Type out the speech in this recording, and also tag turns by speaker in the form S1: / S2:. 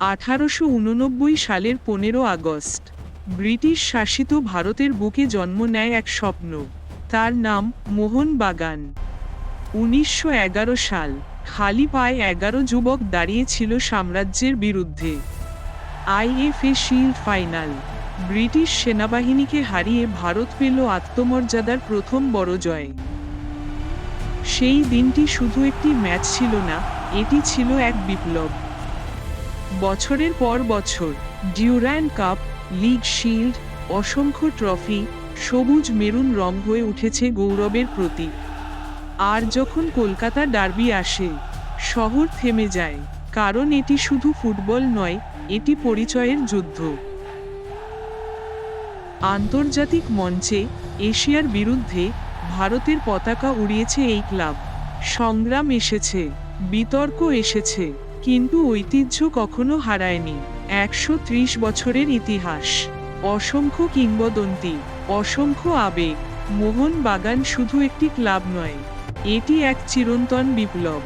S1: 1889 সালের 15 August British শাসিত ভারতের বুকে জন্ম নেয় এক স্বপ্ন। তার নাম মোহনবাগান। 1911 সাল। খালি পায়ে 11 যুবক দাঁড়িয়েছিল সাম্রাজ্যের বিরুদ্ধে। IFA shield final. ব্রিটিশ সেনাবাহিনীকে হারিয়ে ভারত পেল আত্মমর্যাদার প্রথম বড় জয়। সেই দিনটি শুধু একটি ম্যাচ ছিল না, এটি ছিল এক বিপ্লব। বছরের পর বছর ডিউরান্ড কাপ, লিগ শিল্ড, অসংখ্য ট্রফি, সবুজ মেরুন রং হয়ে উঠেছে গৌরবের প্রতীক। আর যখন কলকাতা ডার্বি আসে, শহর থেমে যায়, কারণ এটি শুধু ফুটবল নয়, এটি পরিচয়ের যুদ্ধ। আন্তর্জাতিক মঞ্চে এশিয়ার বিরুদ্ধে ভারতের পতাকা উড়িয়েছে এই ক্লাব। সংগ্রাম এসেছে, বিতর্ক এসেছে, কিন্তু ঐতিহ্য কখনো হারায়নি। 130 বছরের ইতিহাস, অসংখ্য কিংবদন্তি, অসংখ্য আবেগ। মোহনবাগান শুধু একটি ক্লাব নয়, এটি এক চিরন্তন বিপ্লব।